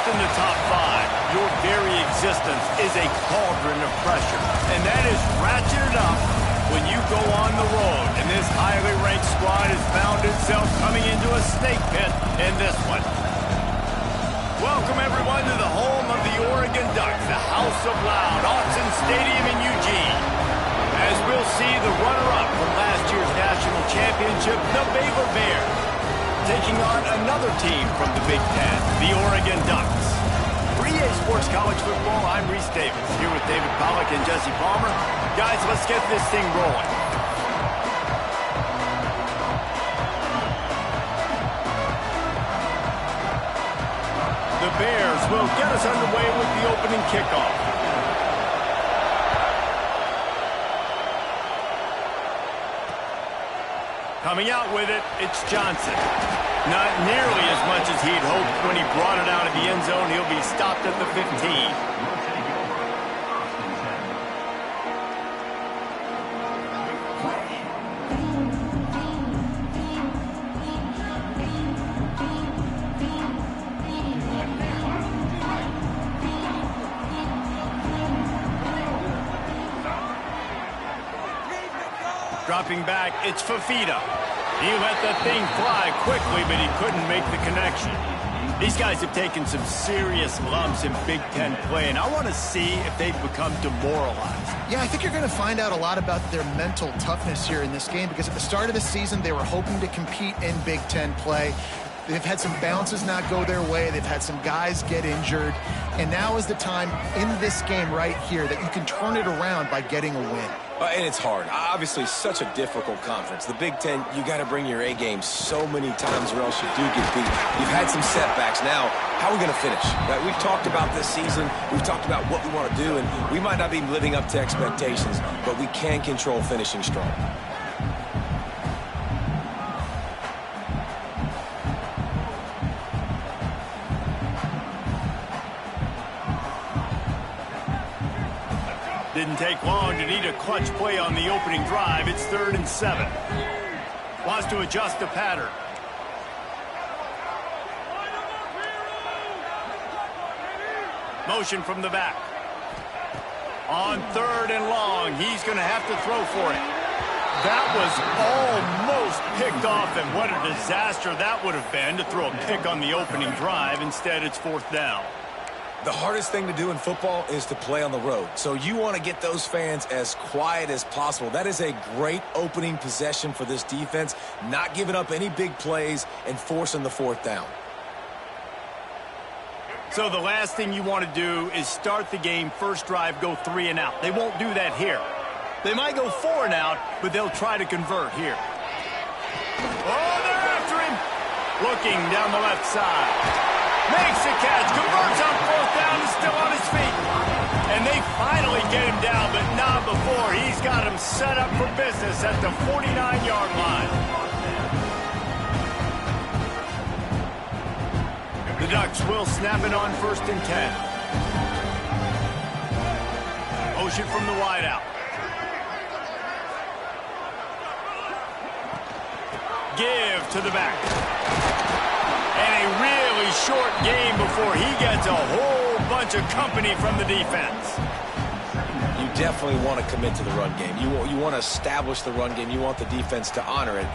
fourth in the top five, your very existence is a cauldron of pressure. And that is ratcheted up when you go on the road. And this highly ranked squad has found itself coming into a snake pit in this one. Welcome, everyone, to the home of the Oregon Ducks, the House of Loud, Autzen Stadium in Eugene. As we'll see the runner-up from last year's national championship, the Baylor Bears, taking on another team from the Big Ten, the Oregon Ducks. For EA Sports College Football, I'm Reese Davis, here with David Pollack and Jesse Palmer. Guys, let's get this thing rolling. The Bears will get us underway with the opening kickoff. Coming out with it, it's Johnson. Not nearly as much as he'd hoped when he brought it out of the end zone. He'll be stopped at the 15. Dropping back, it's Fafita. He let that thing fly quickly, but he couldn't make the connection. These guys have taken some serious lumps in Big Ten play, and I want to see if they've become demoralized. Yeah, I think you're going to find out a lot about their mental toughness here in this game, because at the start of the season, they were hoping to compete in Big Ten play. They've had some bounces not go their way. They've had some guys get injured. And now is the time in this game right here that you can turn it around by getting a win. And it's hard. Obviously, such a difficult conference. The Big Ten, you got to bring your A game so many times or else you do get beat. You've had some setbacks. Now, how are we going to finish? We've talked about this season. We've talked about what we want to do, and we might not be living up to expectations, but we can control finishing strong. Didn't take long to need a clutch play on the opening drive. It's 3rd and 7. Wants to adjust the pattern. Motion from the back. On 3rd and long, he's going to have to throw for it. That was almost picked off, and what a disaster that would have been to throw a pick on the opening drive. Instead, it's 4th down. The hardest thing to do in football is to play on the road. So you want to get those fans as quiet as possible. That is a great opening possession for this defense, not giving up any big plays and forcing the 4th down. So the last thing you want to do is start the game, first drive, go 3 and out. They won't do that here. They might go 4 and out, but they'll try to convert here. Oh, they're after him. Looking down the left side. Makes a catch, converts on 4th down, and still on his feet. And they finally get him down, but not before. He's got him set up for business at the 49-yard line. The Ducks will snap it on 1st and 10. Motion from the wideout. Give to the back. And a really short game before he gets a whole bunch of company from the defense. You definitely want to commit to the run game. You want to establish the run game. You want the defense to honor it.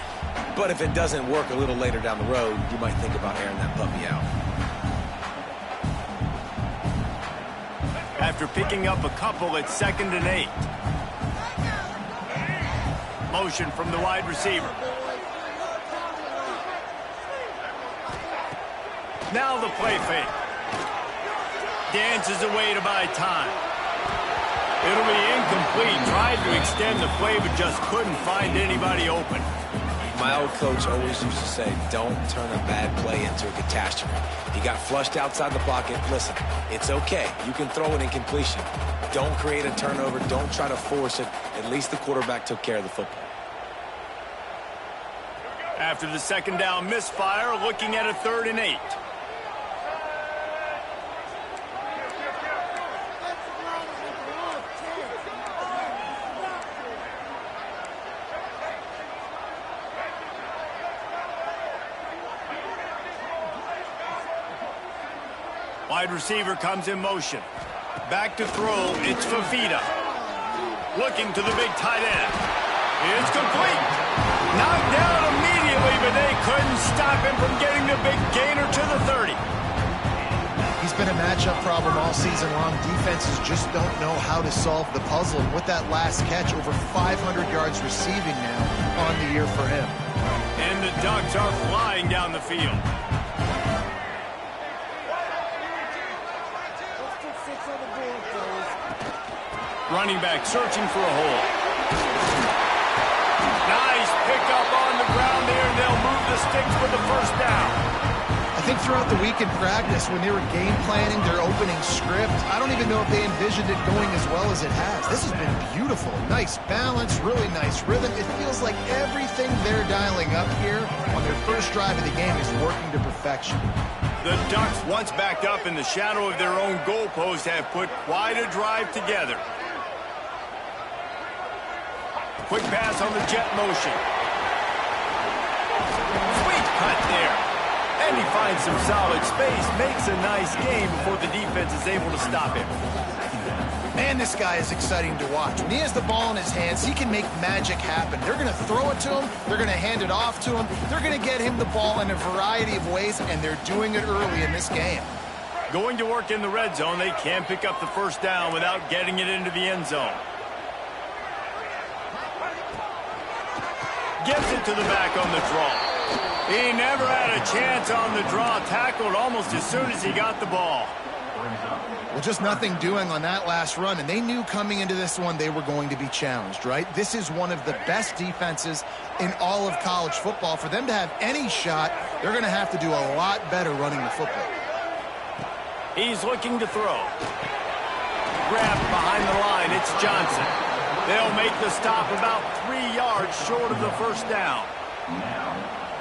But if it doesn't work a little later down the road, you might think about airing that puppy out. After picking up a couple, it's 2nd and 8. Motion from the wide receiver. Now the play fake. Dances away to buy time. It'll be incomplete. Tried to extend the play, but just couldn't find anybody open. My old coach always used to say, don't turn a bad play into a catastrophe. He got flushed outside the pocket. Listen, it's okay. You can throw an incompletion. Don't create a turnover. Don't try to force it. At least the quarterback took care of the football. After the 2nd down misfire, looking at a 3rd and 8. Wide receiver comes in motion. Back to throw, it's Fafita. Looking to the big tight end. It's complete. Knocked down immediately, but they couldn't stop him from getting the big gainer to the 30. He's been a matchup problem all season long. Defenses just don't know how to solve the puzzle. And with that last catch, over 500 yards receiving now on the year for him. And the Ducks are flying down the field. Running back searching for a hole. Nice pickup on the ground there. They'll move the sticks with the first down. I think throughout the week in practice, when they were game planning their opening script, I don't even know if they envisioned it going as well as it has. This has been beautiful. Nice balance, really nice rhythm. It feels like everything they're dialing up here on their first drive of the game is working to perfection. The Ducks, once backed up in the shadow of their own goalpost, have put quite a drive together. Quick pass on the jet motion. Sweet cut there. And he finds some solid space, makes a nice game before the defense is able to stop him. Man, this guy is exciting to watch. When he has the ball in his hands, he can make magic happen. They're going to throw it to him. They're going to hand it off to him. They're going to get him the ball in a variety of ways, and they're doing it early in this game. Going to work in the red zone, they can't pick up the first down without getting it into the end zone. Gets it to the back on the draw. He never had a chance on the draw. Tackled almost as soon as he got the ball. Well, just nothing doing on that last run, and they knew coming into this one they were going to be challenged, right? This is one of the best defenses in all of college football. For them to have any shot, they're going to have to do a lot better running the football. He's looking to throw. Grabbed behind the line, it's Johnson. They'll make the stop about 3 yards short of the first down.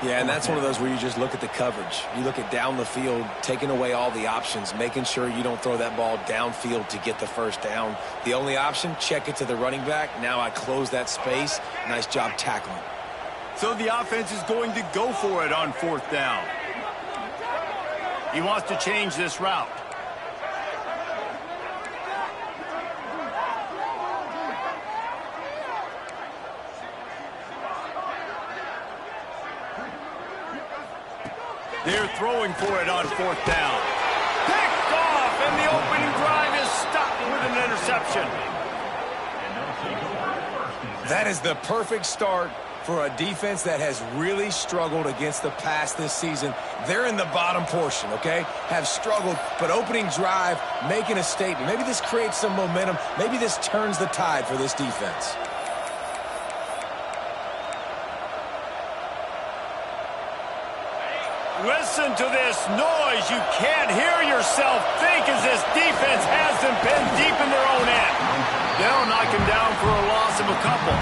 Yeah, and that's one of those where you just look at the coverage. You look at down the field, taking away all the options, making sure you don't throw that ball downfield to get the first down. The only option, check it to the running back. Now I close that space. Nice job tackling. So the offense is going to go for it on fourth down. He wants to change this route. They're throwing for it on fourth down. Picked off, and the opening drive is stopped with an interception. That is the perfect start for a defense that has really struggled against the pass this season. They're in the bottom portion, okay? Have struggled, but opening drive, making a statement. Maybe this creates some momentum. Maybe this turns the tide for this defense. Listen to this noise. You can't hear yourself think as this defense has them pinned deep in their own end. They'll knock him down for a loss of a couple.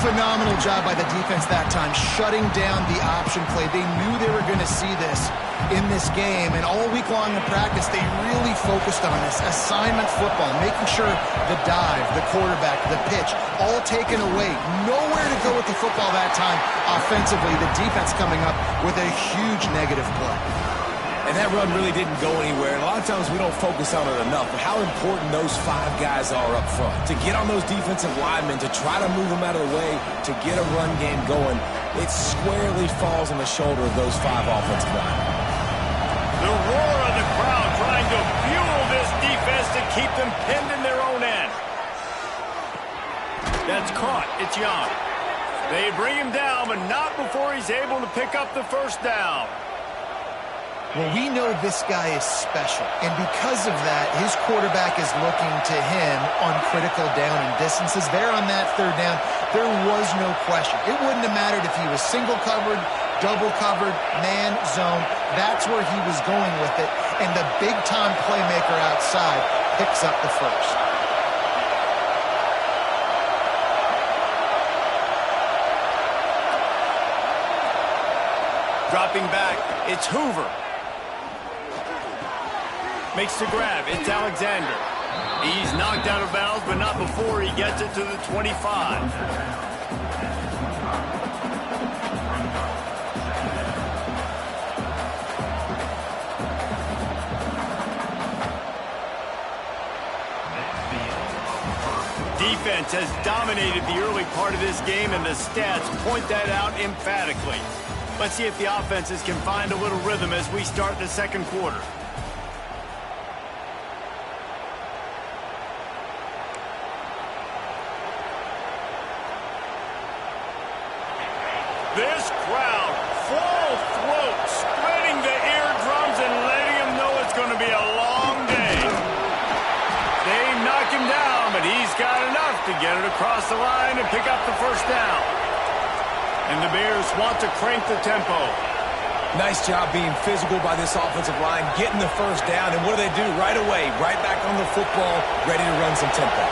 Phenomenal job by the defense that time, shutting down the option play. They knew they were going to see this in this game, and all week long in practice, they really focused on this assignment football, making sure the dive, the quarterback, the pitch, all taken away. Nowhere to go with the football that time offensively. The defense coming up with a huge negative play. And that run really didn't go anywhere. And a lot of times we don't focus on it enough, but how important those 5 guys are up front. To get on those defensive linemen, to try to move them out of the way, to get a run game going, it squarely falls on the shoulder of those 5 offensive linemen. The roar of the crowd trying to fuel this defense to keep them pinned in their own end. That's caught. It's Young. They bring him down, but not before he's able to pick up the first down. Well, we know this guy is special, and because of that, his quarterback is looking to him on critical down and distances. There on that third down, there was no question. It wouldn't have mattered if he was single covered, double covered, man, zone. That's where he was going with it, and the big-time playmaker outside picks up the first. Dropping back, it's Hoover. Makes the grab, it's Alexander. He's knocked out of bounds, but not before he gets it to the 25. defense has dominated the early part of this game, and the stats point that out emphatically. Let's see if the offenses can find a little rhythm as we start the second quarter. This crowd, full throat, spreading the eardrums and letting him know it's going to be a long day. They knock him down, but he's got enough to get it across the line and pick up the first down. And the Bears want to crank the tempo. Nice job being physical by this offensive line, getting the first down, and what do they do right away? Right back on the football, ready to run some tempo.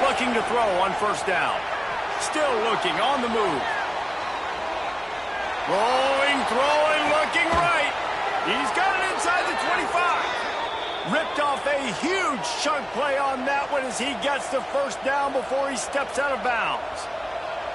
Looking to throw on first down. Still looking, on the move. Rolling, throwing, looking right. He's got it inside the 25. Ripped off a huge chunk play on that one as he gets the first down before he steps out of bounds.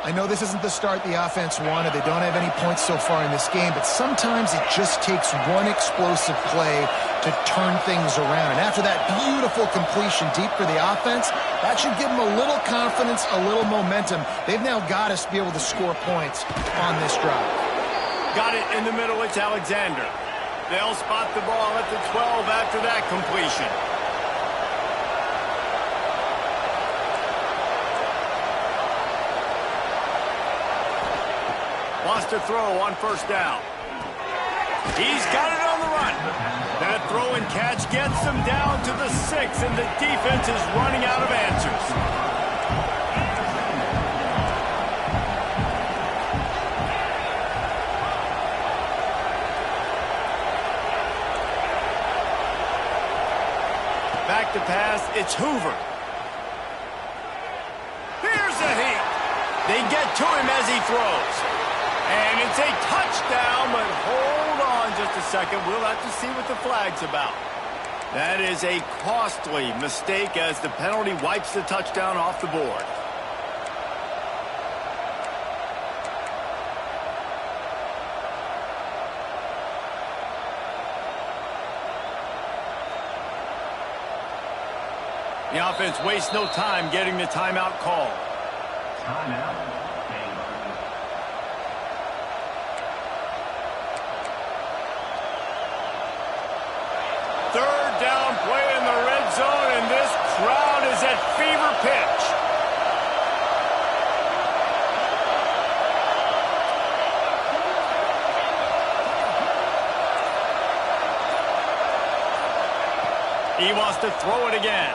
I know this isn't the start the offense wanted. They don't have any points so far in this game, but sometimes it just takes one explosive play to turn things around. And after that beautiful completion deep for the offense, that should give them a little confidence, a little momentum. They've now got us to be able to score points on this drive. Got it in the middle, it's Alexander. They'll spot the ball at the 12 after that completion. Wants to throw on first down. He's got it on the run. That throw and catch gets them down to the 6, and the defense is running out of answers. Back to pass, it's Hoover. Here's a hit. They get to him as he throws. And it's a touchdown, but hold on just a second. We'll have to see what the flag's about. That is a costly mistake as the penalty wipes the touchdown off the board. The offense wastes no time getting the timeout call. Timeout. Third down play in the red zone, and this crowd is at fever pitch. He wants to throw it again.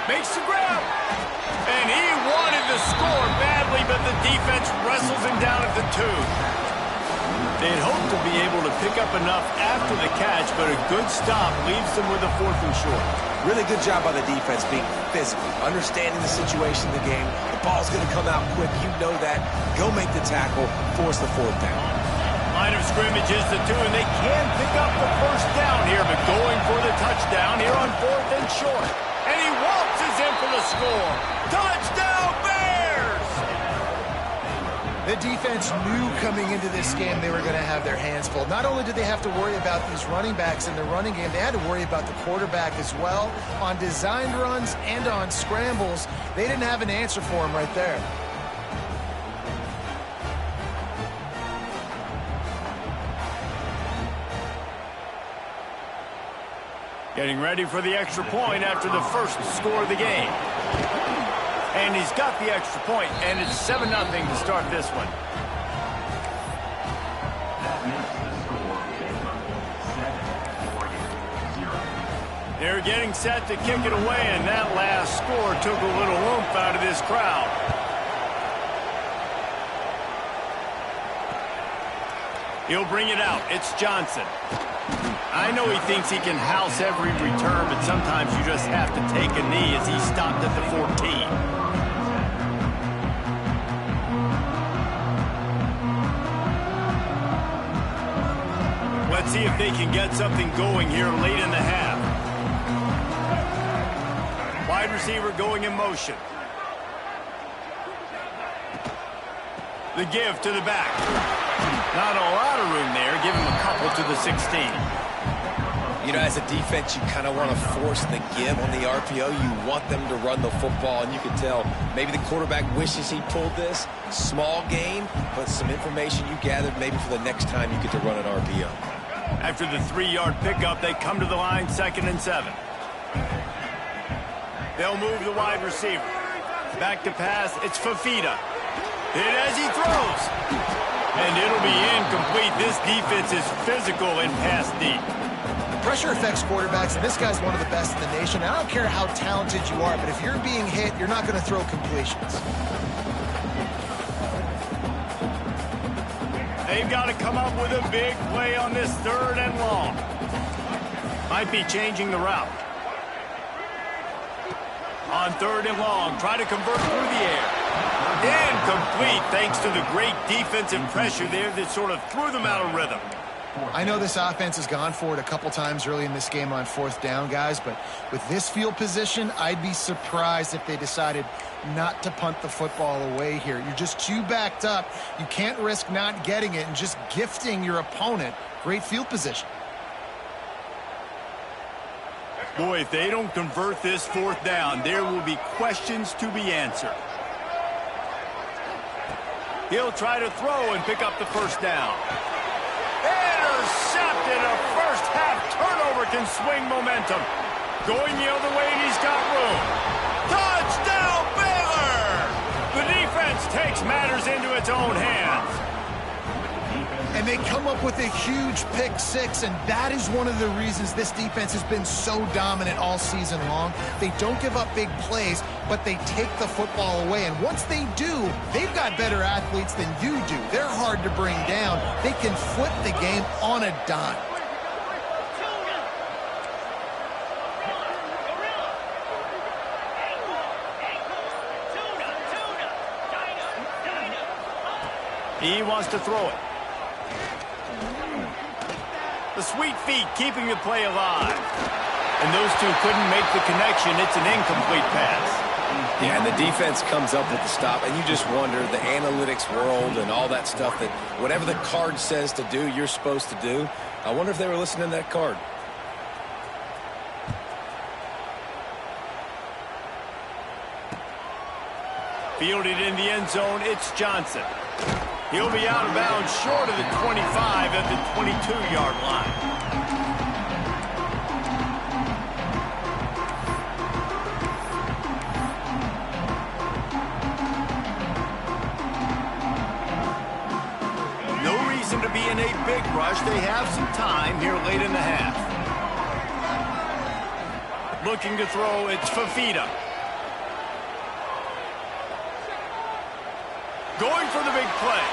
Makes the grab. And he wanted to score badly, but the defense wrestles him down at the 2. They'd hope to be able to pick up enough after the catch, but a good stop leaves them with a 4th and short. Really good job by the defense being physical, understanding the situation of the game. The ball's going to come out quick. You know that. Go make the tackle, force the 4th down. Line of scrimmage is the 2, and they can pick up the first down here, but going for the touchdown here on 4th and short. And he waltzes in for the score. Touchdown, Bears! The defense knew coming into this game they were going to have their hands full. Not only did they have to worry about these running backs in the running game, they had to worry about the quarterback as well. On designed runs and on scrambles, they didn't have an answer for him right there. Getting ready for the extra point after the first score of the game. And he's got the extra point, and it's 7-0 to start this one. They're getting set to kick it away, and that last score took a little oomph out of this crowd. He'll bring it out. It's Johnson. I know he thinks he can house every return, but sometimes you just have to take a knee as he stopped at the 14. Let's see if they can get something going here late in the half. Wide receiver going in motion. The give to the back. Not a lot of room there. Give him a couple to the 16. You know, as a defense, you kind of want to force the give on the RPO. You want them to run the football, and you can tell maybe the quarterback wishes he pulled this. Small gain, but some information you gathered maybe for the next time you get to run an RPO. After the 3-yard pickup, they come to the line 2nd and 7. They'll move the wide receiver. Back to pass, it's Fafita. Hit as he throws. And it'll be incomplete. This defense is physical and pass deep. Pressure affects quarterbacks, and this guy's one of the best in the nation. I don't care how talented you are, but if you're being hit, you're not going to throw completions. They've got to come up with a big play on this 3rd and long. Might be changing the route. On 3rd and long, try to convert through the air. Incomplete thanks to the great defensive pressure there that sort of threw them out of rhythm. I know this offense has gone for it a couple times early in this game on 4th down, guys, but with this field position, I'd be surprised if they decided not to punt the football away here. You're just too backed up. You can't risk not getting it and just gifting your opponent great field position. Boy, if they don't convert this 4th down, there will be questions to be answered. He'll try to throw and pick up the 1st down. Intercepted. A first-half turnover can swing momentum. Going the other way, and he's got room. Touchdown, Baylor! The defense takes matters into its own hands. And they come up with a huge pick 6, and that is one of the reasons this defense has been so dominant all season long. They don't give up big plays, but they take the football away. And once they do, they've got better athletes than you do. They're hard to bring down. They can flip the game on a dime. He wants to throw it. The sweet feet keeping the play alive. And those two couldn't make the connection. It's an incomplete pass. Yeah, and the defense comes up with the stop, and you just wonder, the analytics world and all that stuff, that whatever the card says to do, you're supposed to do. I wonder if they were listening to that card. Fielded in the end zone, it's Johnson. He'll be out of bounds short of the 25 at the 22-yard line. No reason to be in a big rush. They have some time here late in the half. Looking to throw, it's Fafita. Going for the big play.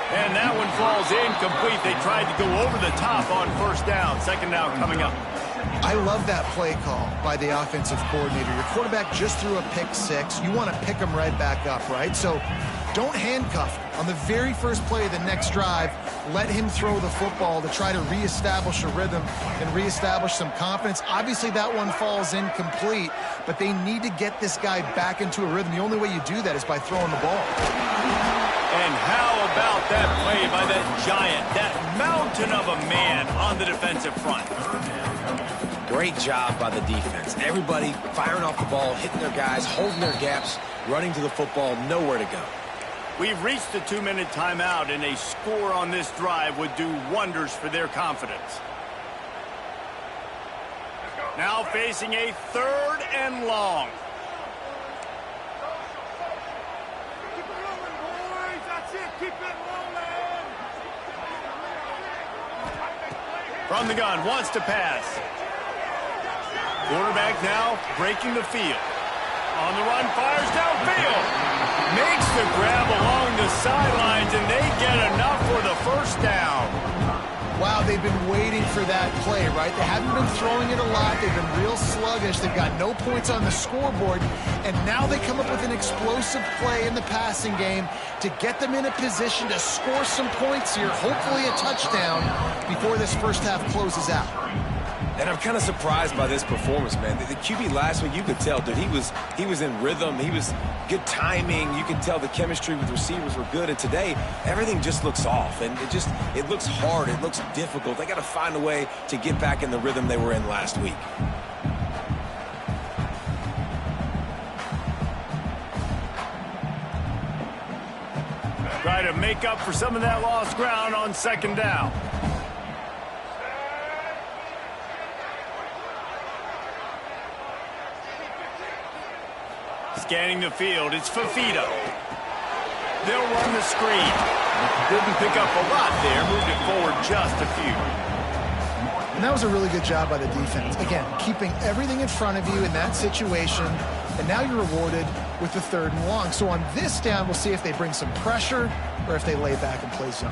And that one falls incomplete. They tried to go over the top on 1st down. 2nd down coming up. I love that play call by the offensive coordinator. Your quarterback just threw a pick 6. You want to pick him right back up, right? So don't handcuff him. On the very first play of the next drive, let him throw the football to try to reestablish a rhythm and reestablish some confidence. Obviously, that one falls incomplete, but they need to get this guy back into a rhythm. The only way you do that is by throwing the ball. And how about that play by that giant, that mountain of a man on the defensive front? Great job by the defense. Everybody firing off the ball, hitting their guys, holding their gaps, running to the football, nowhere to go. We've reached the 2-minute timeout, and a score on this drive would do wonders for their confidence. Now facing a 3rd and long. From the gun, wants to pass. Quarterback now breaking the field. On the run, fires downfield. Makes the grab along the sidelines, and they get enough for the 1st down. Wow, they've been waiting for that play, right? They haven't been throwing it a lot. They've been real sluggish. They've got no points on the scoreboard, and now they come up with an explosive play in the passing game to get them in a position to score some points here, hopefully a touchdown, before this 1st half closes out. And I'm kind of surprised by this performance, man. The QB last week, you could tell, dude, he was in rhythm. He was good timing. You could tell the chemistry with receivers were good. And today, everything just looks off. And it looks hard. It looks difficult. They got to find a way to get back in the rhythm they were in last week. Try to make up for some of that lost ground on second down. Scanning the field, it's Fafita. They'll run the screen. Didn't pick up a lot there, moved it forward just a few. And that was a really good job by the defense. Again, keeping everything in front of you in that situation, and now you're rewarded with the 3rd and long. So on this down, we'll see if they bring some pressure or if they lay back and play zone.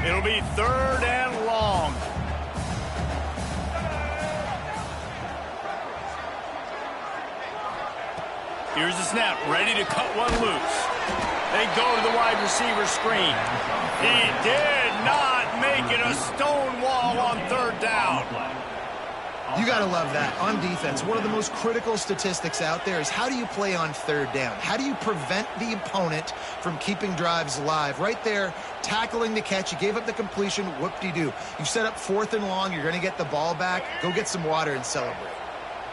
It'll be 3rd and long. Here's the snap, ready to cut one loose. They go to the wide receiver screen. He did not make it a stone wall on 3rd down. You got to love that. On defense, one of the most critical statistics out there is how do you play on 3rd down? How do you prevent the opponent from keeping drives alive? Right there, tackling the catch. You gave up the completion. Whoop-de-doo. You set up 4th and long. You're going to get the ball back. Go get some water and celebrate.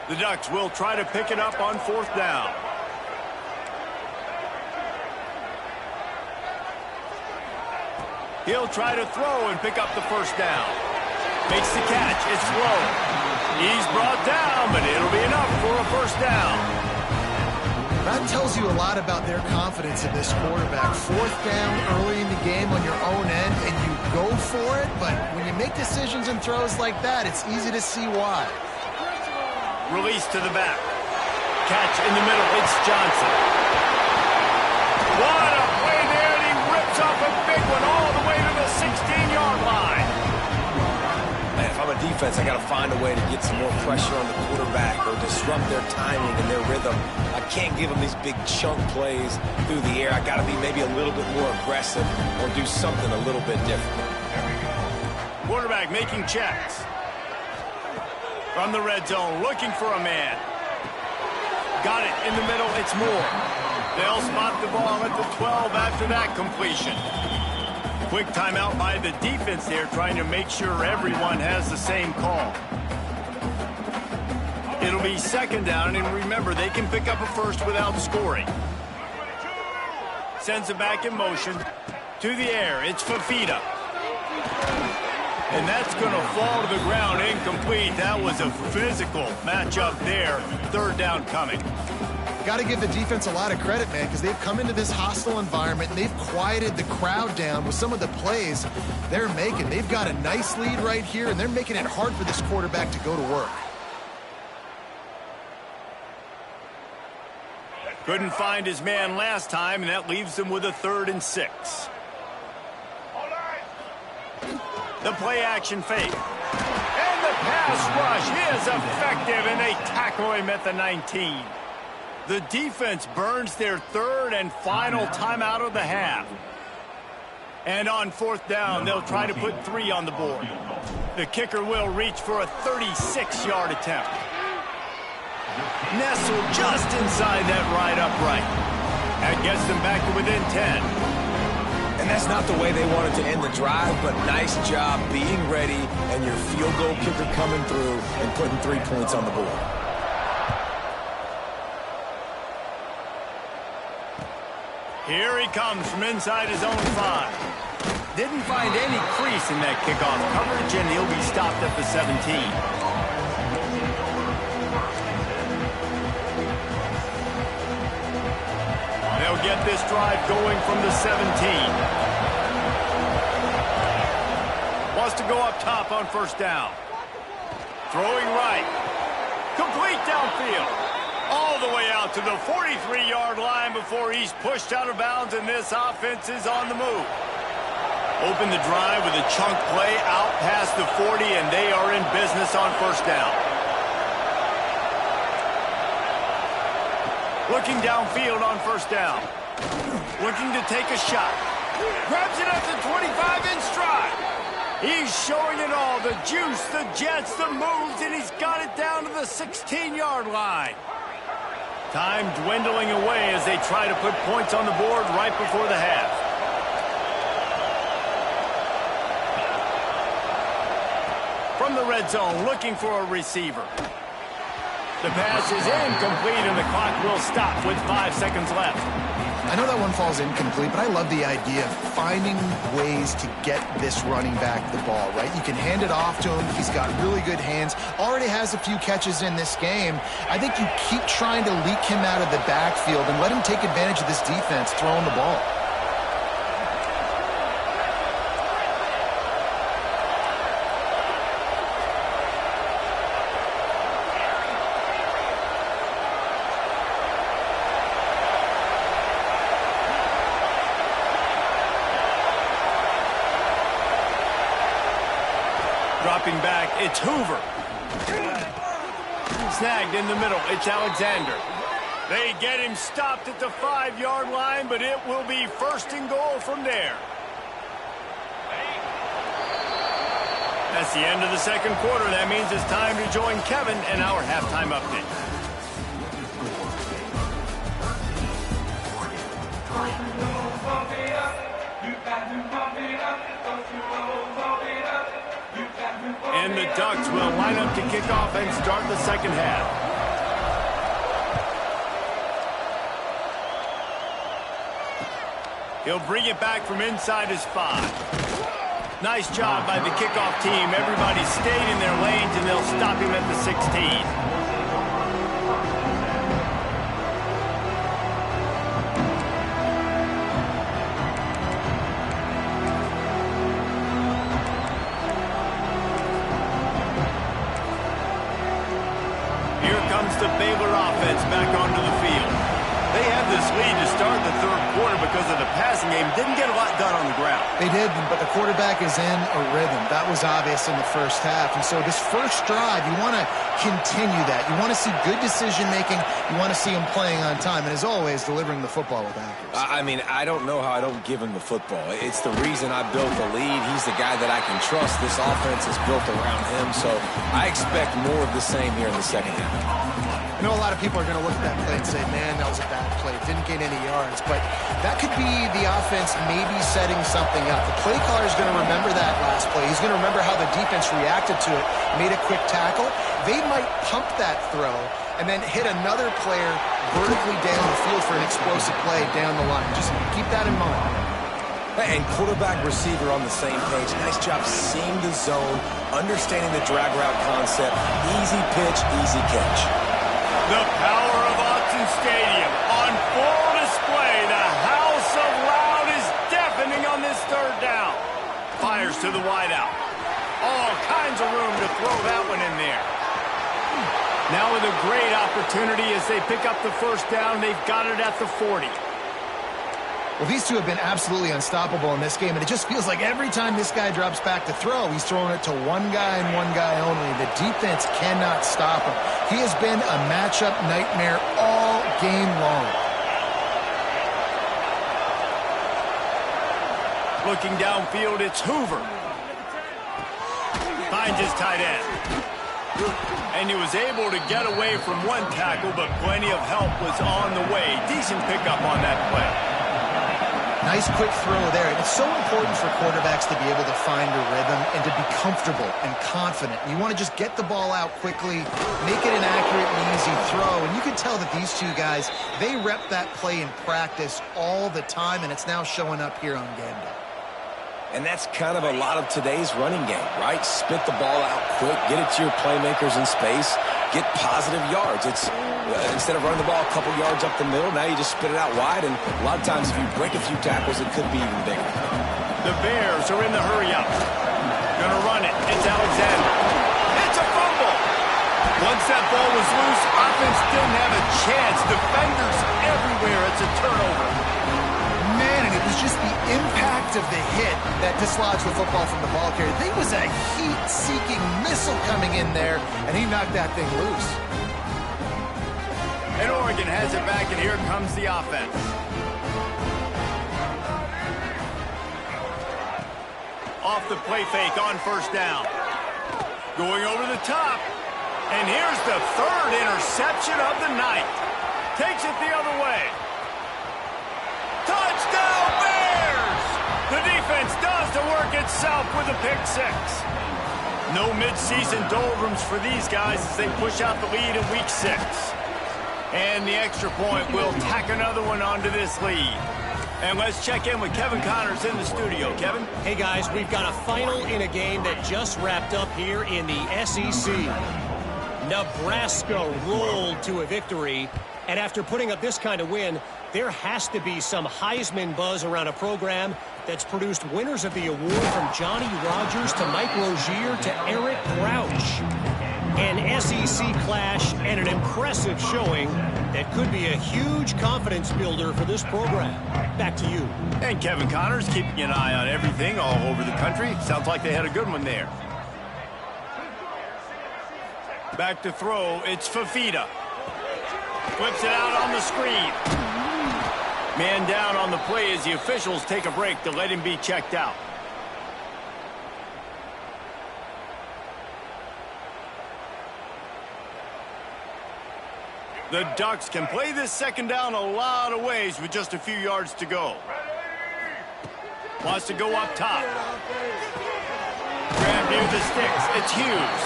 The Ducks will try to pick it up on 4th down. He'll try to throw and pick up the 1st down. Makes the catch. It's low. He's brought down, but it'll be enough for a 1st down. That tells you a lot about their confidence in this quarterback. 4th down early in the game on your own end, and you go for it, but when you make decisions and throws like that, it's easy to see why. Release to the back. Catch in the middle. It's Johnson. What a play there, and he rips off a big one all the way to the 16-yard line. Man, if I'm a defense, I got to find a way to get some more pressure on the quarterback or disrupt their timing and their rhythm. I can't give them these big chunk plays through the air. I got to be maybe a little bit more aggressive or do something a little bit different. Quarterback making checks. From the red zone, looking for a man. Got it in the middle, it's Moore. They'll spot the ball at the 12 after that completion. Quick timeout by the defense there, trying to make sure everyone has the same call. It'll be 2nd down, and remember, they can pick up a 1st without scoring. Sends it back in motion. To the air, it's Fafita. And that's going to fall to the ground, incomplete. That was a physical matchup there. 3rd down coming. Got to give the defense a lot of credit, man, because they've come into this hostile environment, and they've quieted the crowd down with some of the plays they're making. They've got a nice lead right here, and they're making it hard for this quarterback to go to work. Couldn't find his man last time, and that leaves him with a 3rd and 6. The play-action fake. And the pass rush is effective, and they tackle him at the 19. The defense burns their 3rd and final timeout of the half. And on 4th down, they'll try to put 3 on the board. The kicker will reach for a 36-yard attempt. Nestled just inside that right upright. That gets them back to within 10. And that's not the way they wanted to end the drive, but nice job being ready and your field goal kicker coming through and putting 3 points on the board. Here he comes from inside his own 5. Didn't find any crease in that kickoff coverage, and he'll be stopped at the 17. They'll get this drive going from the 17. Wants to go up top on 1st down. Throwing right. Complete downfield. All the way out to the 43-yard line before he's pushed out of bounds, and this offense is on the move. Open the drive with a chunk play out past the 40, and they are in business on 1st down. Looking downfield on 1st down. Looking to take a shot. Grabs it at the 25 in stride. He's showing it all, the juice, the jets, the moves, and he's got it down to the 16-yard line. Time dwindling away as they try to put points on the board right before the half. From the red zone, looking for a receiver. The pass is incomplete, and the clock will stop with 5 seconds left. I know that one falls incomplete, but I love the idea of finding ways to get this running back the ball, right? You can hand it off to him. He's got really good hands. Already has a few catches in this game. I think you keep trying to leak him out of the backfield and let him take advantage of this defense throwing the ball. Dropping back, it's Hoover. Snagged in the middle, it's Alexander. They get him stopped at the 5-yard line, but it will be 1st and goal from there. That's the end of the second quarter. That means it's time to join Kevin and our halftime update. And the Ducks will line up to kick off and start the second half. He'll bring it back from inside his 5. Nice job by the kickoff team. Everybody stayed in their lanes, and they'll stop him at the 16. The Baylor offense back onto the field. They had this lead to start the third quarter because of the passing game. Didn't get a lot done on the ground. They did, but the quarterback is in a rhythm. That was obvious in the first half. And so this first drive, you want to continue that. You want to see good decision-making. You want to see him playing on time. And as always, delivering the football with accuracy. I mean, I don't know how I don't give him the football. It's the reason I built the lead. He's the guy that I can trust. This offense is built around him. So I expect more of the same here in the second half. I know a lot of people are going to look at that play and say, man, that was a bad play. It didn't gain any yards. But that could be the offense maybe setting something up. The play caller is going to remember that last play. He's going to remember how the defense reacted to it, made a quick tackle. They might pump that throw and then hit another player vertically down the field for an explosive play down the line. Just keep that in mind. And quarterback receiver on the same page. Nice job seeing the zone, understanding the drag route concept. Easy pitch, easy catch. The power of Autzen Stadium on full display. The house of loud is deafening on this third down. Fires to the wideout. All kinds of room to throw that one in there. Now with a great opportunity as they pick up the first down. They've got it at the 40. Well, these two have been absolutely unstoppable in this game, and it just feels like every time this guy drops back to throw, he's throwing it to one guy and one guy only. The defense cannot stop him. He has been a matchup nightmare all game long. Looking downfield, it's Hoover. Finds his tight end. And he was able to get away from one tackle, but plenty of help was on the way. Decent pickup on that play. Nice quick throw there. And it's so important for quarterbacks to be able to find a rhythm and to be comfortable and confident. You want to just get the ball out quickly, make it an accurate and easy throw. And you can tell that these two guys, they rep that play in practice all the time, and it's now showing up here on game day. And that's kind of a lot of today's running game, right? Spit the ball out quick, get it to your playmakers in space, get positive yards. It's instead of running the ball a couple yards up the middle, now you just spit it out wide, and a lot of times if you break a few tackles, it could be even bigger. The Bears are in the hurry-up. Gonna run it. It's Alexander. It's a fumble. Once that ball was loose, offense didn't have a chance. Defenders everywhere. It's a turnover. Man, and it was just the impact of the hit that dislodged the football from the ball carrier. There was a heat-seeking missile coming in there, and he knocked that thing loose. And Oregon has it back, and here comes the offense. off the play fake on first down. Going over the top. And here's the third interception of the night. Takes it the other way. Touchdown Bears! The defense does the work itself with a pick six. No midseason doldrums for these guys as they push out the lead in week 6. And the extra point will tack another one onto this lead. And let's check in with Kevin Connors in the studio. Kevin? Hey, guys, we've got a final in a game that just wrapped up here in the SEC. Nebraska rolled to a victory, and after putting up this kind of win, there has to be some Heisman buzz around a program that's produced winners of the award from Johnny Rodgers to Mike Rozier to Eric Crouch. An SEC clash and an impressive showing that could be a huge confidence builder for this program. Back to you. And Kevin Connors keeping an eye on everything all over the country. Sounds like they had a good one there. Back to throw, it's Fafita. Flips it out on the screen. Man down on the play as the officials take a break to let him be checked out. The Ducks can play this second down a lot of ways with just a few yards to go. Wants to go up top. Grab near the sticks. It's Hughes.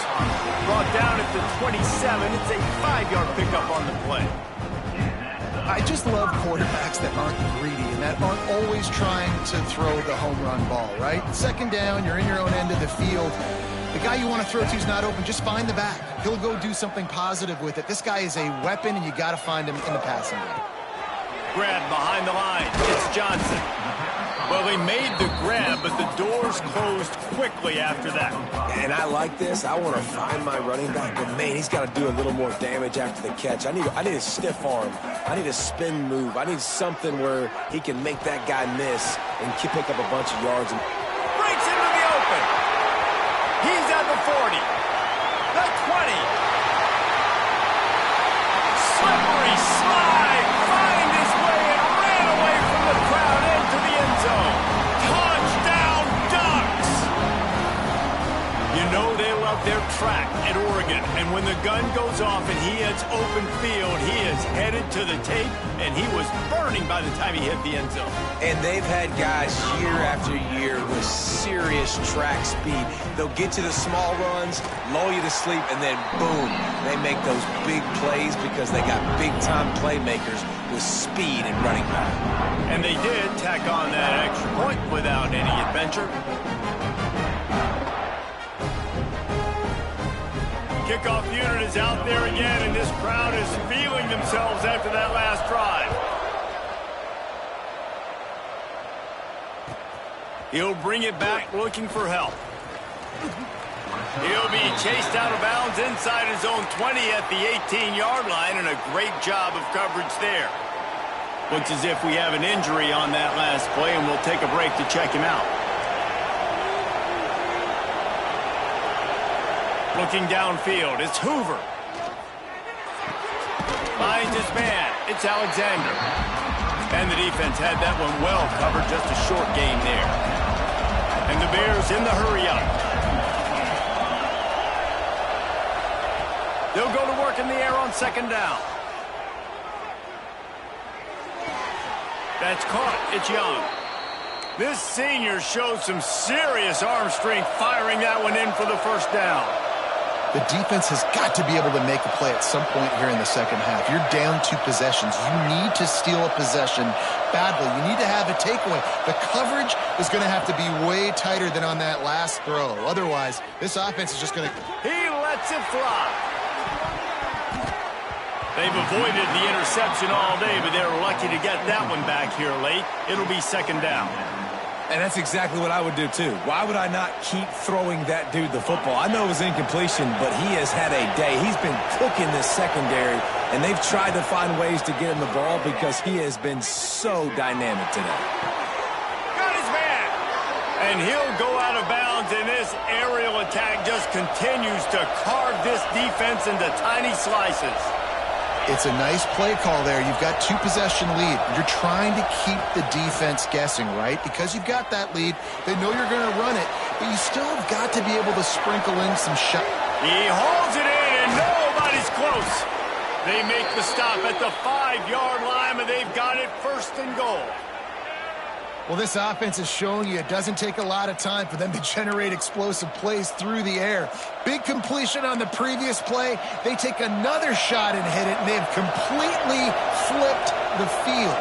Brought down at the 27. It's a 5-yard pickup on the play. I just love quarterbacks that aren't greedy and that aren't always trying to throw the home run ball, right? Second down, you're in your own end of the field. The guy you want to throw to is not open. Just find the back. He'll go do something positive with it. This guy is a weapon, and you got to find him in the passing game. Grab behind the line. It's Johnson. Well, he made the grab, but the doors closed quickly after that. And I like this. I want to find my running back, but man, he's got to do a little more damage after the catch. I need a stiff arm. I need a spin move. I need something where he can make that guy miss and pick up a bunch of yards. Breaks into the open. He's at the 40. The 20. Slippery slide. Find his way and ran away from the crowd into the end zone. Touchdown Ducks. You know they love their track at Oregon. And when the gun goes off and he hits open field, he is headed to the tape, and he was burning by the time he hit the end zone. And they've had guys year after year with serious track speed. They'll get to the small runs, lull you to sleep, and then boom, they make those big plays because they got big-time playmakers with speed and running back. And they did tack on that extra point without any adventure. Kickoff unit is out there again, and this crowd is feeling themselves after that last drive. He'll bring it back looking for help. He'll be chased out of bounds inside his own 20 at the 18-yard line, and a great job of coverage there. Looks as if we have an injury on that last play, and we'll take a break to check him out. Looking downfield, it's Hoover. Finds his man, it's Alexander. And the defense had that one well covered, just a short gain there. And the Bears in the hurry-up. They'll go to work in the air on second down. That's caught, it's Young. This senior shows some serious arm strength firing that one in for the first down. The defense has got to be able to make a play at some point here in the second half. You're down 2 possessions. You need to steal a possession badly. You need to have a takeaway. The coverage is going to have to be way tighter than on that last throw. Otherwise, this offense is just going to... He lets it fly. They've avoided the interception all day, but they're lucky to get that one back here late. It'll be second down. And that's exactly what I would do, too. Why would I not keep throwing that dude the football? I know it was incompletion, but he has had a day. He's been cooking this secondary, and they've tried to find ways to get him the ball because he has been so dynamic today. Got his man. And he'll go out of bounds, and this aerial attack just continues to carve this defense into tiny slices. It's a nice play call there. You've got 2-possession lead. You're trying to keep the defense guessing, right? Because you've got that lead, they know you're going to run it. but you still have got to be able to sprinkle in some shots. He holds it in, and nobody's close. They make the stop at the 5-yard line, and they've got it 1st and goal. Well, this offense is showing you it doesn't take a lot of time for them to generate explosive plays through the air. Big completion on the previous play. They take another shot and hit it, and they've completely flipped the field.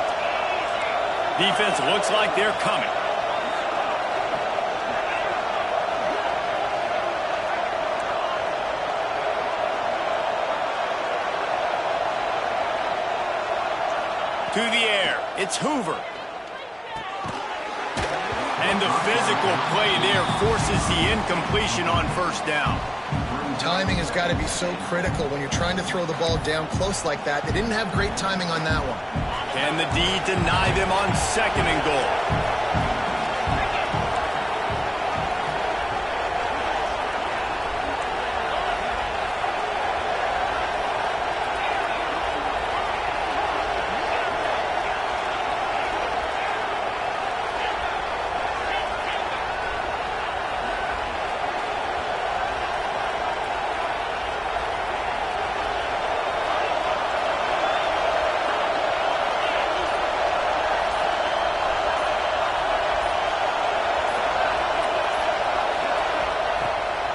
Defense looks like they're coming. To the air, it's Hoover. And the physical play there forces the incompletion on 1st down. Timing has got to be so critical when you're trying to throw the ball down close like that. They didn't have great timing on that one. Can the D deny them on 2nd and goal?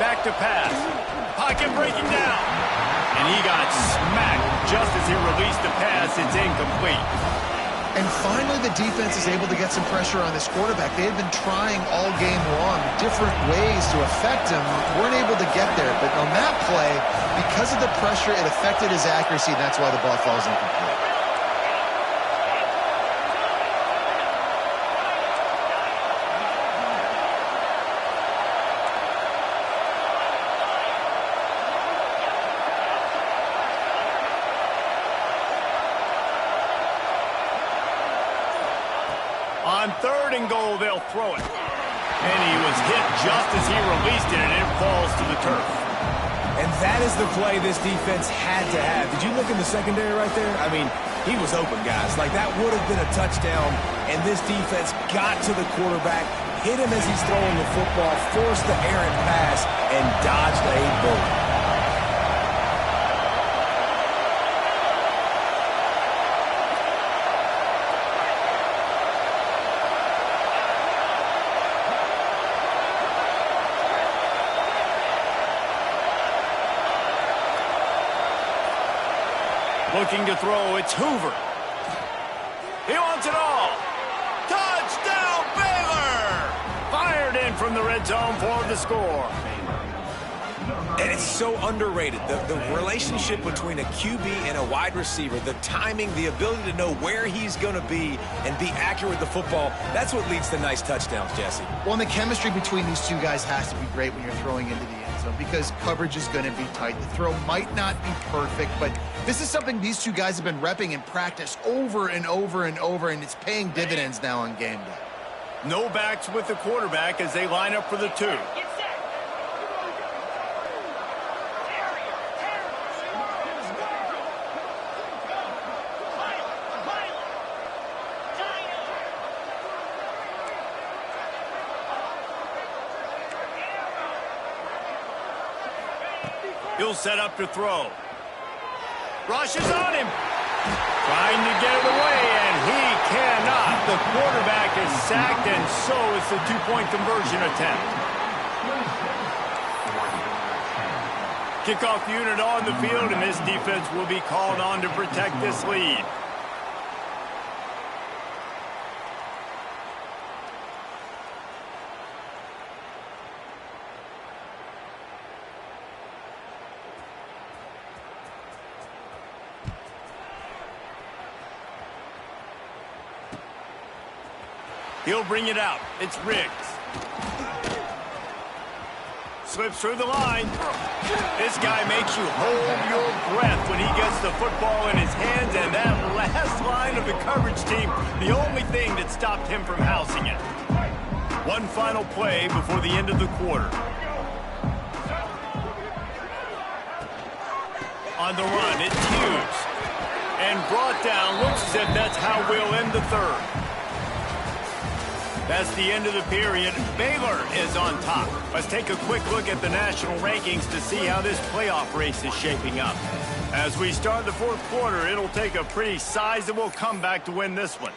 Back to pass. Pocket breaking down. And he got smacked just as he released the pass. It's incomplete. And finally, the defense is able to get some pressure on this quarterback. They had been trying all game long different ways to affect him. Weren't able to get there. But on that play, because of the pressure, it affected his accuracy. And that's why the ball falls incomplete. On 3rd and goal, they'll throw it. And he was hit just as he released it, and it falls to the turf. And that is the play this defense had to have. Did you look in the secondary right there? I mean, he was open, guys. Like, that would have been a touchdown, and this defense got to the quarterback, hit him as he's throwing the football, forced the errant pass, and dodged a bullet. Looking to throw, it's Hoover. He wants it all. Touchdown, Baylor! Fired in from the red zone for the score. And it's so underrated. The relationship between a QB and a wide receiver, the timing, the ability to know where he's going to be and be accurate with the football, that's what leads to nice touchdowns, Jesse. Well, and the chemistry between these two guys has to be great when you're throwing into the end zone because coverage is going to be tight. The throw might not be perfect, but this is something these two guys have been repping in practice over and over and over, and it's paying dividends now on game day. No backs with the quarterback as they line up for the 2. He'll set up to throw. Rushes on him. Trying to get it away, and he cannot. The quarterback is sacked, and so is the 2-point conversion attempt. Kickoff unit on the field, and this defense will be called on to protect this lead. He'll bring it out. It's Riggs. Slips through the line. This guy makes you hold your breath when he gets the football in his hands, and that last line of the coverage team, the only thing that stopped him from housing it. One final play before the end of the quarter. On the run, it's Hughes. And brought down, looks as if that's how we'll end the 3rd. That's the end of the period. Baylor is on top. Let's take a quick look at the national rankings to see how this playoff race is shaping up. As we start the fourth quarter, it'll take a pretty sizable comeback to win this one.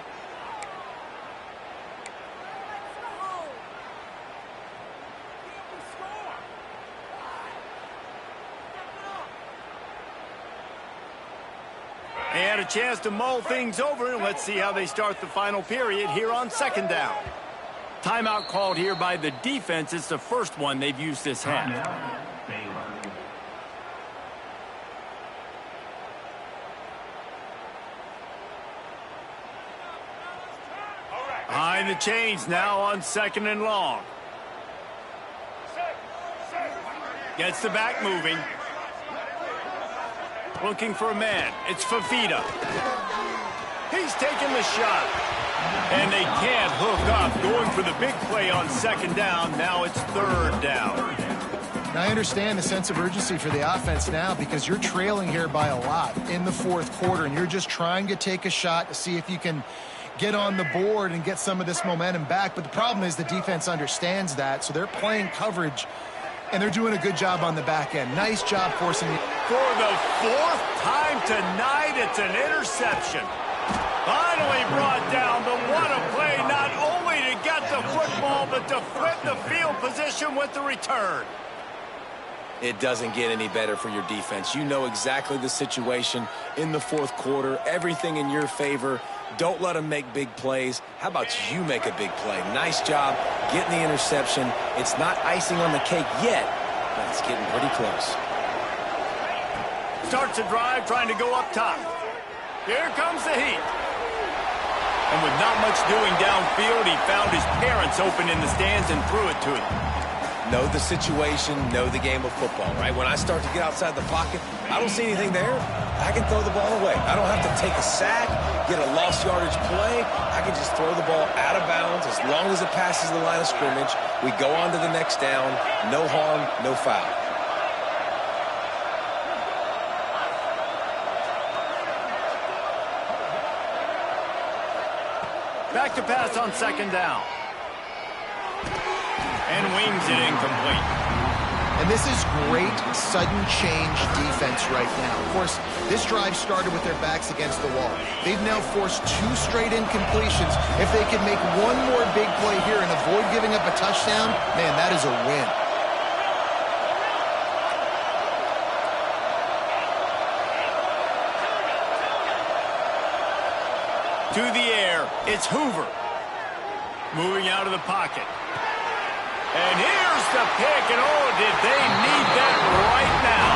They had a chance to mull things over, and let's see how they start the final period here on second down. Timeout called here by the defense. It's the first one they've used this half. Behind the chains now on second and long. Gets the back moving. Looking for a man. It's Fafita. He's taking the shot. And they can't hook up. Going for the big play on second down. Now it's third down. Now I understand the sense of urgency for the offense now because you're trailing here by a lot in the fourth quarter, and you're just trying to take a shot to see if you can get on the board and get some of this momentum back. But the problem is the defense understands that, so they're playing coverage, and they're doing a good job on the back end. Nice job forcing it. For the fourth time tonight, it's an interception. Finally brought down, but what a play, not only to get the football, but to flip the field position with the return. It doesn't get any better for your defense. You know exactly the situation in the fourth quarter, everything in your favor. Don't let them make big plays. How about you make a big play? Nice job getting the interception. It's not icing on the cake yet, but it's getting pretty close. Starts a drive trying to go up top. Here comes the heat. And with not much doing downfield, he found his parents open in the stands and threw it to them. Know the situation, know the game of football, right? When I start to get outside the pocket, I don't see anything there, I can throw the ball away. I don't have to take a sack, get a lost yardage play. I can just throw the ball out of bounds as long as it passes the line of scrimmage. We go on to the next down. No harm, no foul. Back to pass on second down. And wings it incomplete. And this is great sudden change defense right now. Of course, this drive started with their backs against the wall. They've now forced 2 straight incompletions. If they can make one more big play here and avoid giving up a touchdown, man, that is a win. To the air, it's Hoover. Moving out of the pocket. And here's the pick, and oh, did they need that right now.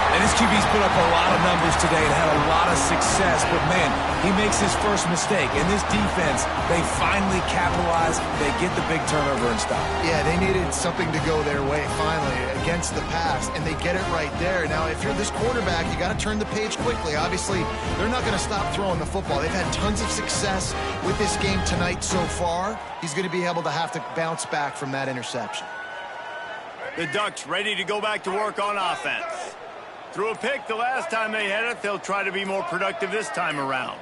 And this QB's put up a lot of numbers today and had a lot of success, but man, he makes his first mistake. And this defense, they finally capitalize, they get the big turnover and stop. Yeah, they needed something to go their way finally against the pass, and they get it right there. Now, if you're this quarterback, you got to turn the page quickly. Obviously, they're not going to stop throwing the football. They've had tons of success with this game tonight so far. He's going to be able to have to bounce back from that interception. The Ducks ready to go back to work on offense. Threw a pick the last time they had it. They'll try to be more productive this time around.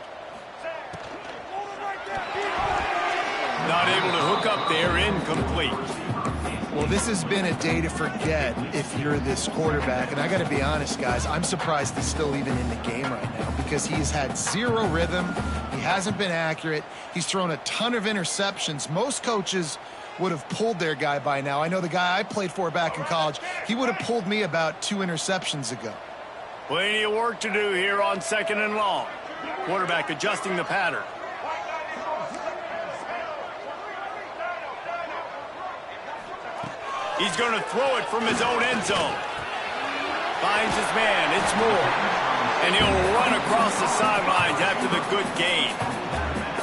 Not able to hook up there, incomplete. Well, this has been a day to forget if you're this quarterback. And I got to be honest, guys, I'm surprised he's still even in the game right now because he's had 0 rhythm. He hasn't been accurate. He's thrown a ton of interceptions. Most coaches would have pulled their guy by now. I know the guy I played for back in college, he would have pulled me about 2 interceptions ago. Plenty of work to do here on second and long. Quarterback adjusting the pattern. He's going to throw it from his own end zone. Finds his man. It's Moore. And he'll run across the sidelines after the good gain.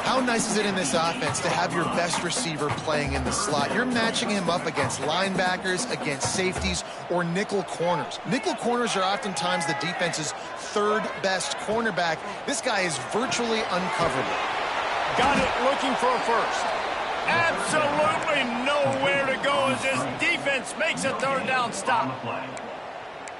How nice is it in this offense to have your best receiver playing in the slot? You're matching him up against linebackers, against safeties, or nickel corners. Nickel corners are oftentimes the defense's 3rd best cornerback. This guy is virtually uncoverable. Got it, looking for a first. Absolutely nowhere to go as this defense makes a 3rd down stop.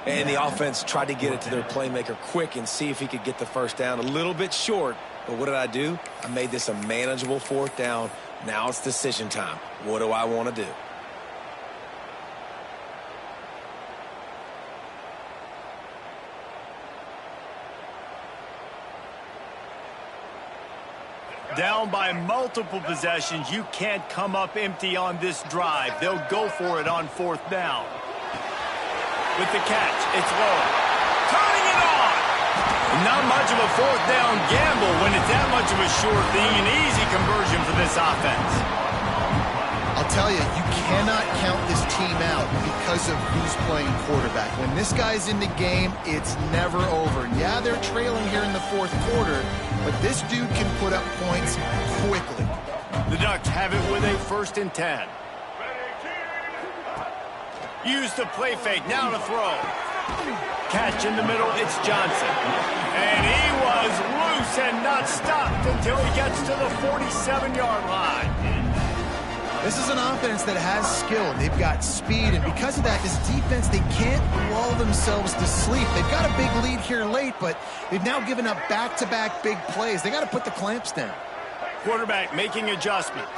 And the offense tried to get it to their playmaker quick and see if he could get the first down. A little bit short, But what did I do? I made this a manageable 4th down. Now it's decision time. What do I want to do? Down by multiple possessions, you can't come up empty on this drive. They'll go for it on 4th down. With the catch, it's low. Turning it on! Not much of a 4th down gamble when it's that much of a sure thing. An easy conversion for this offense. I'll tell you, you cannot count this team out because of who's playing quarterback. When this guy's in the game, it's never over. Yeah, they're trailing here in the 4th quarter, but this dude can put up points quickly. The Ducks have it with a 1st and 10. Use the play fake, now to throw. Catch in the middle, it's Johnson. And he was loose and not stopped until he gets to the 47-yard line. This is an offense that has skill. They've got speed, and because of that, this defense, they can't lull themselves to sleep. They've got a big lead here late, but they've now given up back-to-back big plays. They got to put the clamps down. Quarterback making adjustments.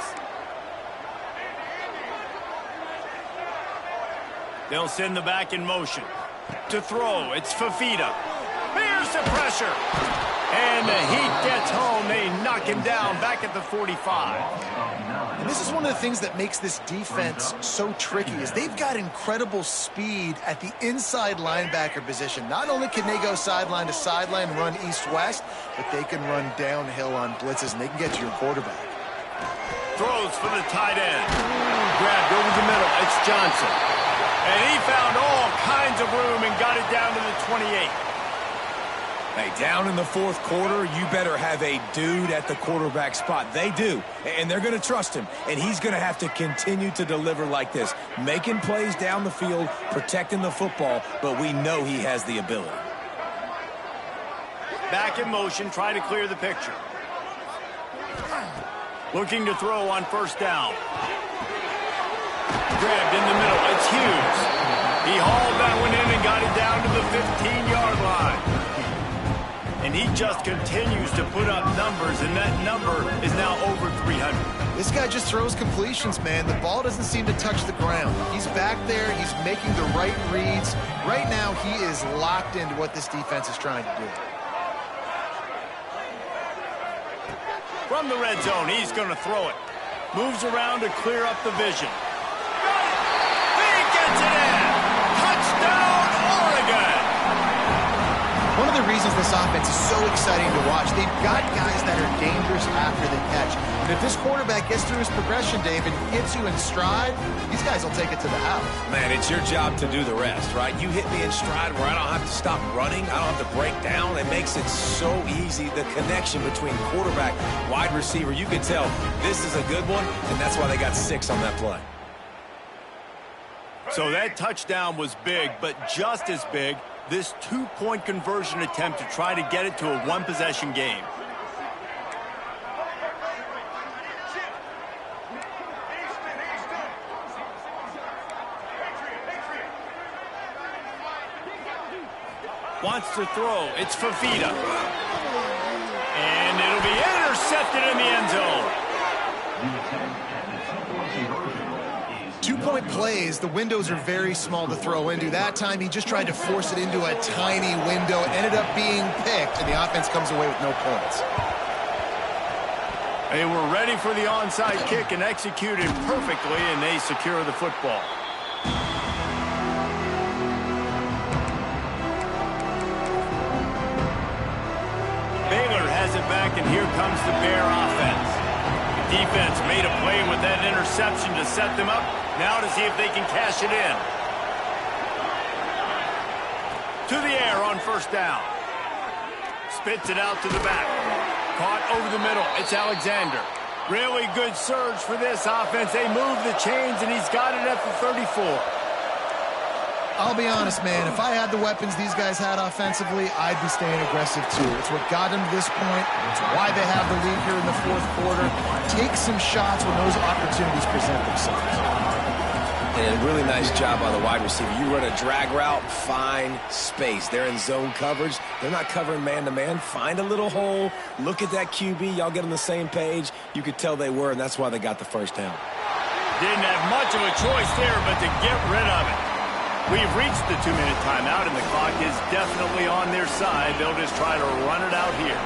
They'll send the back in motion. To throw, it's Fafita. Here's the pressure. And the heat gets home. They knock him down back at the 45. And this is one of the things that makes this defense so tricky is they've got incredible speed at the inside linebacker position. Not only can they go sideline to sideline, run east-west, but they can run downhill on blitzes, and they can get to your quarterback. Throws for the tight end. Grabbed over the middle. It's Johnson. And he found all kinds of room and got it down to the 28. Hey, down in the 4th quarter, you better have a dude at the quarterback spot. They do, and they're going to trust him. And he's going to have to continue to deliver like this, making plays down the field, protecting the football, but we know he has the ability. Back in motion, try to clear the picture. Looking to throw on 1st down. Grabbed in the middle, it's Hughes. He hauled that one in and got it down to the 15-yard line. And he just continues to put up numbers, and that number is now over 300. This guy just throws completions, man. The ball doesn't seem to touch the ground. He's back there. He's making the right reads. Right now, he is locked into what this defense is trying to do. From the red zone, he's going to throw it. Moves around to clear up the vision. He gets it in! Touchdown, Oregon! One of the reasons this offense is so exciting to watch, they've got guys that are dangerous after the catch. And if this quarterback gets through his progression, Dave, and gets you in stride, these guys will take it to the house. Man, it's your job to do the rest, right? You hit me in stride where I don't have to stop running. I don't have to break down. It makes it so easy. The connection between quarterback, wide receiver, you can tell this is a good one, and that's why they got 6 on that play. So that touchdown was big, but just as big, this 2-point conversion attempt to try to get it to a 1-possession game. Wants to throw. It's Fafita. And it'll be intercepted in the end zone. 2-point plays, the windows are very small to throw into. That time, he just tried to force it into a tiny window. It ended up being picked, and the offense comes away with no points. They were ready for the onside kick and executed perfectly, and they secure the football. Baylor has it back, and here comes the Bear offense. The defense made a play with that interception to set them up. Now to see if they can cash it in. To the air on 1st down. Spits it out to the back. Caught over the middle. It's Alexander. Really good surge for this offense. They move the chains, and he's got it at the 34. I'll be honest, man. If I had the weapons these guys had offensively, I'd be staying aggressive too. It's what got them to this point. It's why they have the lead here in the 4th quarter. Take some shots when those opportunities present themselves. And a really nice job by the wide receiver. You run a drag route, find space. They're in zone coverage. They're not covering man-to-man. Find a little hole. Look at that QB. Y'all get on the same page. You could tell they were, and that's why they got the first down. Didn't have much of a choice there, but to get rid of it. We've reached the 2-minute timeout, and the clock is definitely on their side. They'll just try to run it out here.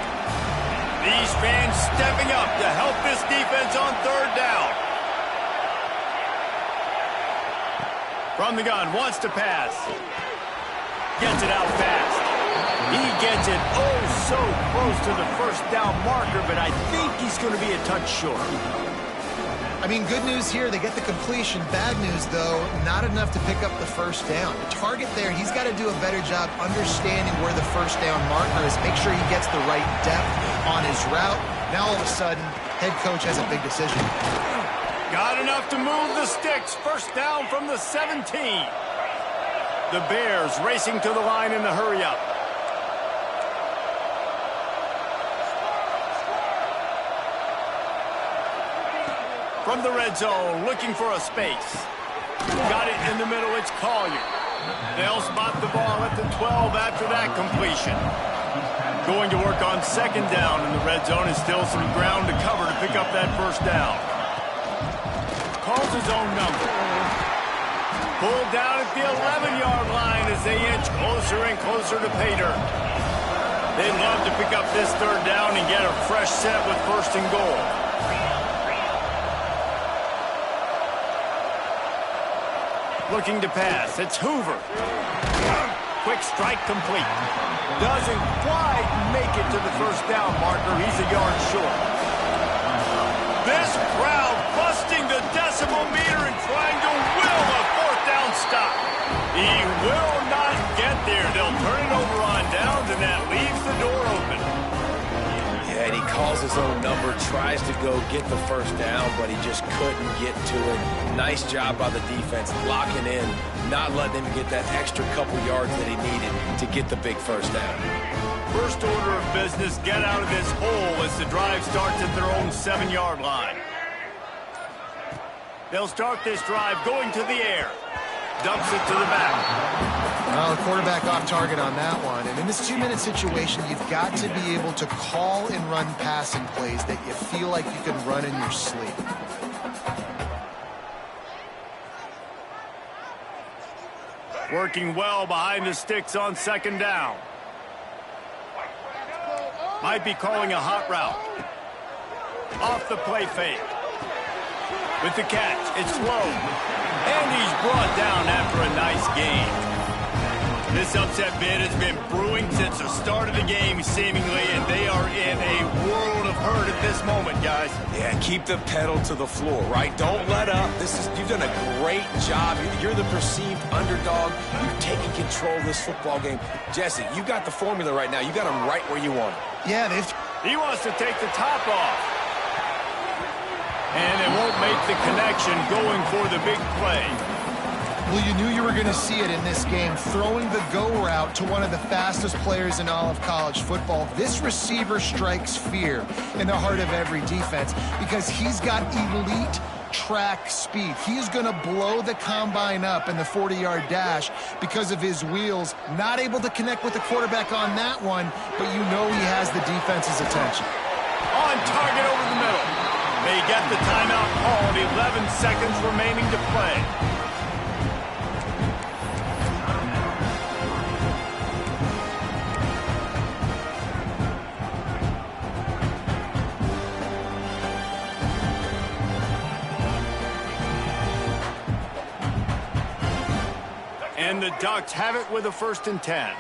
These fans stepping up to help this defense on third down. From the gun, wants to pass. Gets it out fast. He gets it so close to the first down marker, but I think he's going to be a touch short. I mean, good news here, they get the completion. Bad news, though, not enough to pick up the first down. The target there, he's got to do a better job understanding where the first down marker is, make sure he gets the right depth on his route. Now, all of a sudden, head coach has a big decision. Got enough to move the sticks. First down from the 17. The Bears racing to the line in the hurry-up. From the red zone, looking for a space. Got it in the middle, it's Collier. They'll spot the ball at the 12 after that completion. Going to work on second down in the red zone, and still some ground to cover to pick up that first down. Calls his own number. Pulled down at the 11-yard line as they inch closer and closer to pay dirt. They'd love to pick up this third down and get a fresh set with first and goal. Looking to pass. It's Hoover. Quick strike complete. Doesn't quite make it to the first down marker. He's a yard short. This crowd busting the decimal meter and trying to will a fourth down stop. He will not get there. They'll turn it over on downs, and that leaves the door open. Yeah, and he calls his own number, tries to go get the first down, but he just couldn't get to it. Nice job by the defense, locking in, not letting him get that extra couple yards that he needed to get the big first down. First order of business, get out of this hole as the drive starts at their own 7-yard line. They'll start this drive going to the air. Dumps it to the back. Well, the quarterback off target on that one. And in this 2-minute situation, you've got to be able to call and run passing plays that you feel like you can run in your sleep. Working well behind the sticks on second down. Might be calling a hot route. Off the play fake. With the catch, it's slow. And he's brought down after a nice gain. This upset bid has been brewing since the start of the game, seemingly, and they are in a world of hurt at this moment, guys. Yeah, keep the pedal to the floor, right? Don't let up. You've done a great job. You're the perceived underdog. You've taken control of this football game. Jesse, you got the formula right now. You got them right where you want them. Yeah, he wants to take the top off. And it won't make the connection going for the big play. Well, you knew you were going to see it in this game, throwing the go route to one of the fastest players in all of college football. This receiver strikes fear in the heart of every defense because he's got elite track speed. He's going to blow the combine up in the 40-yard dash because of his wheels. Not able to connect with the quarterback on that one, but you know he has the defense's attention. On target over the middle. They get the timeout called. 11 seconds remaining to play. And the Ducks have it with a 1st and 10.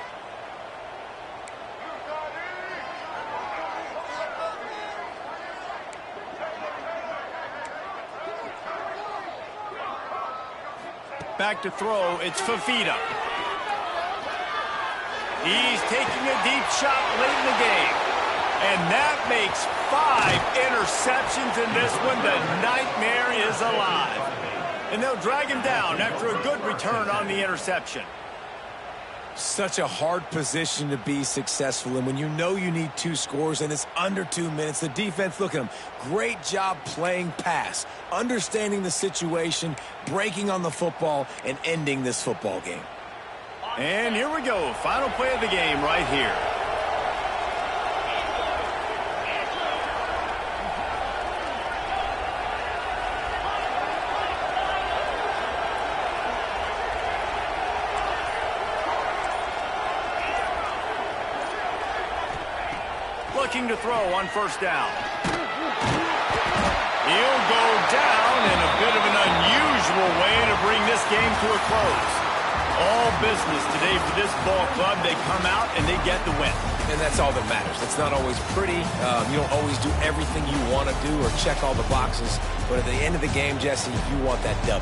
Back to throw, it's Fafita. He's taking a deep shot late in the game. And that makes 5 interceptions in this one. The nightmare is alive. And they'll drag him down after a good return on the interception. Such a hard position to be successful in when you know you need 2 scores and it's under 2 minutes. The defense, look at them. Great job playing pass, understanding the situation, breaking on the football, and ending this football game. And here we go. Final play of the game right here. Looking to throw on first down. He'll go down in a bit of an unusual way to bring this game to a close. All business today for this ball club. They come out and they get the win. And that's all that matters. It's not always pretty. You don't always do everything you want to do or check all the boxes. But at the end of the game, Jesse, you want that W.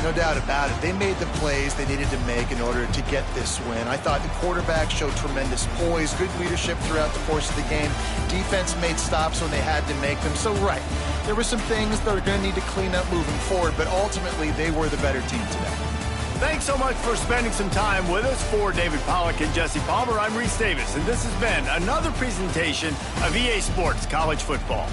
No doubt about it. They made the plays they needed to make in order to get this win. I thought the quarterback showed tremendous poise, good leadership throughout the course of the game. Defense made stops when they had to make them. So, right, there were some things that are going to need to clean up moving forward, but ultimately they were the better team today. Thanks so much for spending some time with us. For David Pollack and Jesse Palmer, I'm Reese Davis, and this has been another presentation of EA Sports College Football.